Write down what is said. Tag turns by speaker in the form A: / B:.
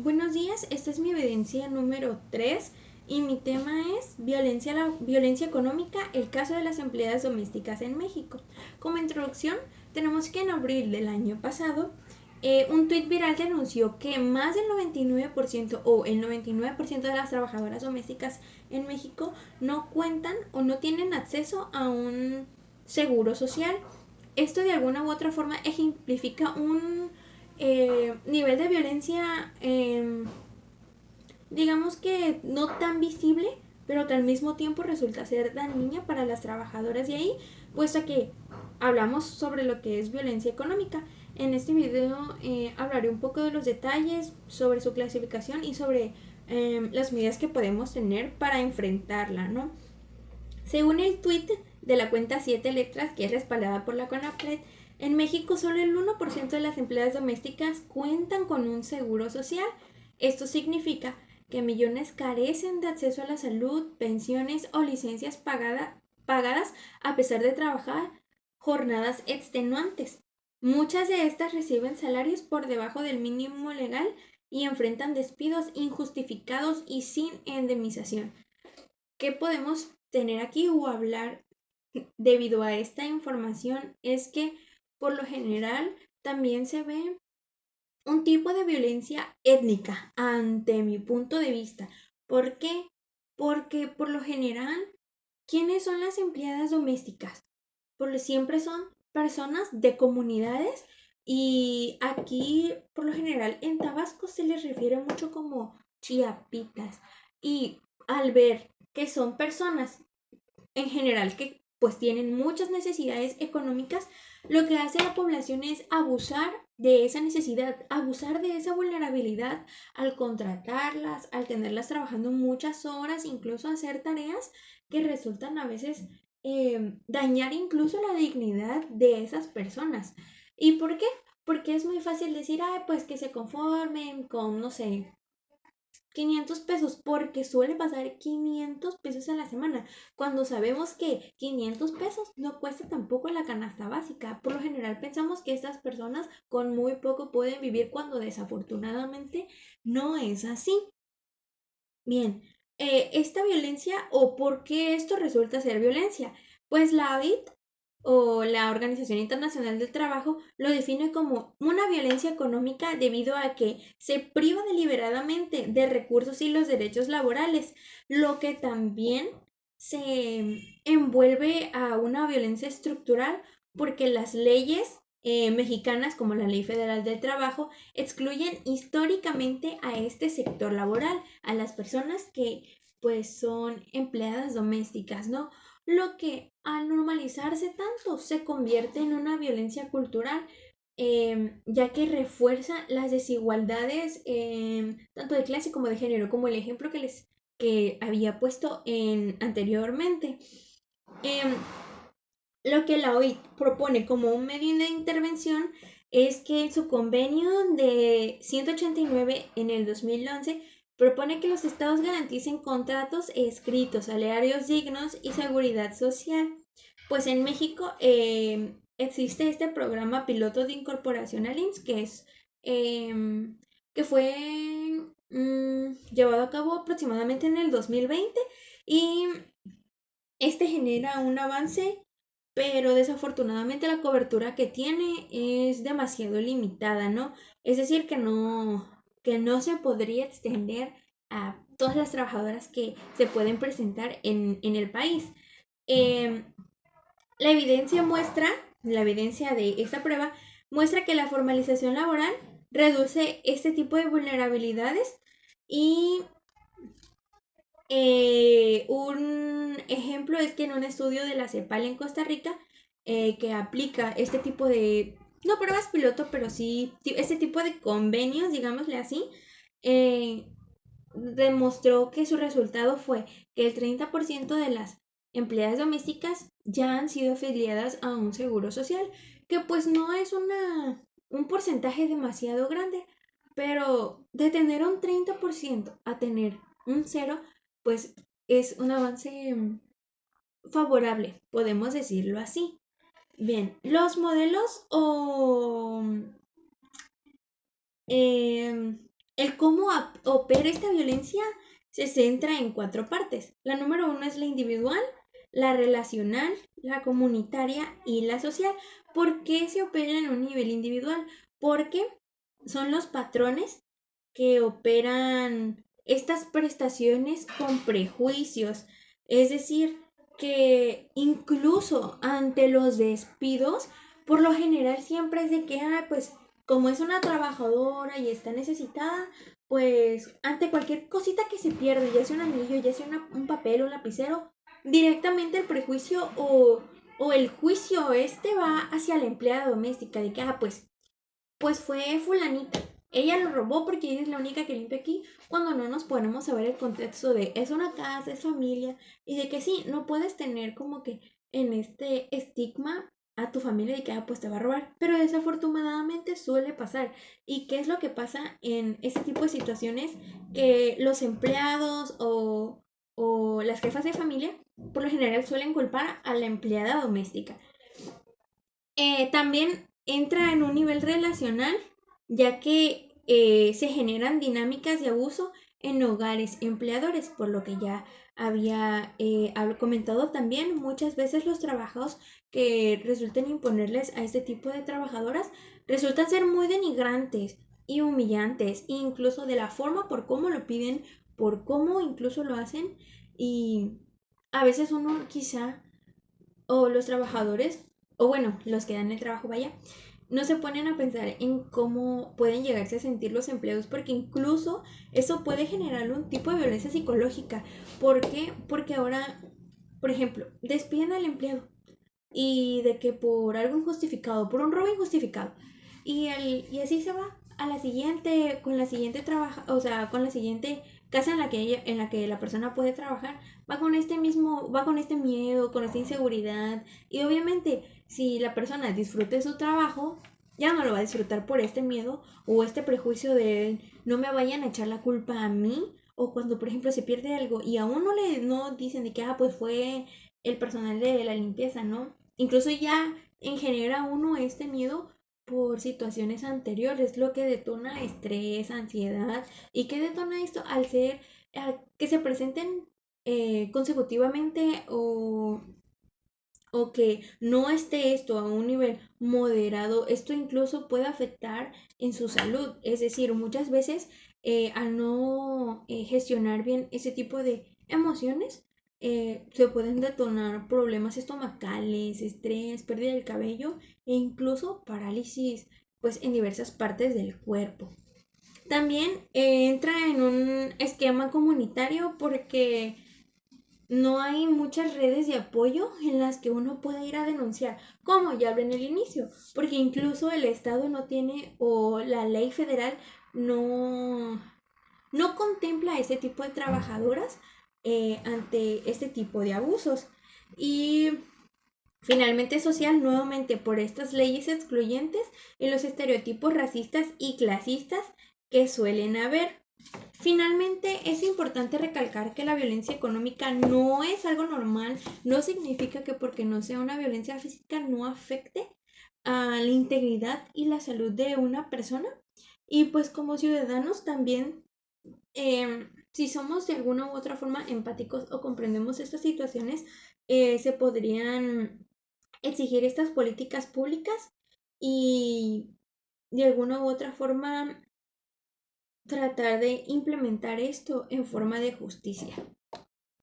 A: Buenos días, esta es mi evidencia número 3 y mi tema es violencia económica, el caso de las empleadas domésticas en México. Como introducción, tenemos que en abril del año pasado, un tuit viral denunció que más del 99% o el 99% de las trabajadoras domésticas en México no cuentan o no tienen acceso a un seguro social. Esto de alguna u otra forma ejemplifica un nivel de violencia, digamos que no tan visible, pero que al mismo tiempo resulta ser dañina para las trabajadoras de ahí, puesto que hablamos sobre lo que es violencia económica. En este video hablaré un poco de los detalles, sobre su clasificación y sobre las medidas que podemos tener para enfrentarla, ¿no? Según el tweet de la cuenta 7 letras, que es respaldada por la CONAPRED, en México solo el 1% de las empleadas domésticas cuentan con un seguro social. Esto significa que millones carecen de acceso a la salud, pensiones o licencias pagadas a pesar de trabajar jornadas extenuantes. Muchas de estas reciben salarios por debajo del mínimo legal y enfrentan despidos injustificados y sin indemnización. ¿Qué podemos tener aquí o hablar debido a esta información? Es que por lo general también se ve un tipo de violencia étnica ante mi punto de vista. ¿Por qué? Porque por lo general, ¿quiénes son las empleadas domésticas? Porque siempre son personas de comunidades y aquí por lo general en Tabasco se les refiere mucho como chiapitas y al ver que son personas en general que pues tienen muchas necesidades económicas, lo que hace la población es abusar de esa necesidad, abusar de esa vulnerabilidad al contratarlas, al tenerlas trabajando muchas horas, incluso hacer tareas que resultan a veces dañar incluso la dignidad de esas personas. ¿Y por qué? Porque es muy fácil decir, ay, pues que se conformen con, no sé, 500 pesos, porque suele pasar 500 pesos a la semana, cuando sabemos que 500 pesos no cuesta tampoco la canasta básica. Por lo general pensamos que estas personas con muy poco pueden vivir cuando desafortunadamente no es así. Bien, esta violencia o por qué esto resulta ser violencia. Pues la OIT o la Organización Internacional del Trabajo lo define como una violencia económica debido a que se priva deliberadamente de recursos y los derechos laborales, lo que también se envuelve a una violencia estructural porque las leyes mexicanas como la Ley Federal del Trabajo excluyen históricamente a este sector laboral, a las personas que pues son empleadas domésticas, ¿no? Lo que al normalizarse tanto se convierte en una violencia cultural, ya que refuerza las desigualdades tanto de clase como de género, como el ejemplo que había puesto anteriormente. Em, lo que la OIT propone como un medio de intervención es que en su convenio de 189 en el 2011 propone que los estados garanticen contratos escritos, salarios dignos y seguridad social. Pues en México existe este programa piloto de incorporación al IMSS que fue llevado a cabo aproximadamente en el 2020 y este genera un avance, pero desafortunadamente la cobertura que tiene es demasiado limitada, ¿no? Es decir, que no se podría extender a todas las trabajadoras que se pueden presentar en el país. Eh, la evidencia muestra, la evidencia de esta prueba muestra que la formalización laboral reduce este tipo de vulnerabilidades y un ejemplo es que en un estudio de la CEPAL en Costa Rica, que aplica este tipo de, no pruebas piloto, pero sí este tipo de convenios, digámosle así, eh, demostró que su resultado fue que el 30% de las empleadas domésticas ya han sido afiliadas a un seguro social, que pues no es un porcentaje demasiado grande, pero de tener un 30% a tener un cero, pues es un avance favorable, podemos decirlo así. Bien, los modelos o El cómo opera esta violencia se centra en 4 partes. La número 1 es la individual, la relacional, la comunitaria y la social. ¿Por qué se opera en un nivel individual? Porque son los patrones que operan estas prestaciones con prejuicios. Es decir, que incluso ante los despidos, por lo general siempre es de que, pues como es una trabajadora y está necesitada, pues ante cualquier cosita que se pierde, ya sea un anillo, ya sea un papel, un lapicero, directamente el prejuicio o el juicio va hacia la empleada doméstica, de que, pues fue fulanita. Ella lo robó porque ella es la única que limpia aquí, cuando no nos ponemos a ver el contexto de es una casa, es familia, y de que sí, no puedes tener como que en este estigma a tu familia de que pues te va a robar, pero desafortunadamente suele pasar. ¿Y qué es lo que pasa en ese tipo de situaciones? Que los empleados o las jefas de familia por lo general suelen culpar a la empleada doméstica. También entra en un nivel relacional, ya que se generan dinámicas de abuso en hogares empleadores, por lo que ya había comentado también, muchas veces los trabajos que resultan imponerles a este tipo de trabajadoras resultan ser muy denigrantes y humillantes, incluso de la forma por cómo lo piden, por cómo incluso lo hacen, y a veces uno quizá o los trabajadores, o bueno, los que dan el trabajo, vaya, no se ponen a pensar en cómo pueden llegarse a sentir los empleados, porque incluso eso puede generar un tipo de violencia psicológica. ¿Por qué? Porque ahora, por ejemplo, despiden al empleado y de que por algo injustificado, por un robo injustificado, y así se va a la siguiente, con la siguiente trabaja, o sea, con la siguiente casa en la que la persona puede trabajar, va con este miedo, con esta inseguridad, y obviamente si la persona disfruta su trabajo, ya no lo va a disfrutar por este miedo o este prejuicio de no me vayan a echar la culpa a mí, o cuando por ejemplo se pierde algo y a uno no dicen de que pues fue el personal de la limpieza, ¿no? Incluso ya genera uno este miedo por situaciones anteriores, lo que detona estrés, ansiedad, y que detona esto al ser que se presenten consecutivamente o que no esté esto a un nivel moderado, esto incluso puede afectar en su salud. Es decir, muchas veces al no gestionar bien ese tipo de emociones, se pueden detonar problemas estomacales, estrés, pérdida del cabello e incluso parálisis pues en diversas partes del cuerpo. También entra en un esquema comunitario porque no hay muchas redes de apoyo en las que uno pueda ir a denunciar, como ya hablé en el inicio, porque incluso el Estado no tiene o la ley federal no, no contempla ese tipo de trabajadoras ante este tipo de abusos. Y finalmente social, nuevamente por estas leyes excluyentes y los estereotipos racistas y clasistas que suelen haber. Finalmente, es importante recalcar que la violencia económica no es algo normal, no significa que porque no sea una violencia física no afecte a la integridad y la salud de una persona. Y pues como ciudadanos también, si somos de alguna u otra forma empáticos o comprendemos estas situaciones, se podrían exigir estas políticas públicas y de alguna u otra forma tratar de implementar esto en forma de justicia.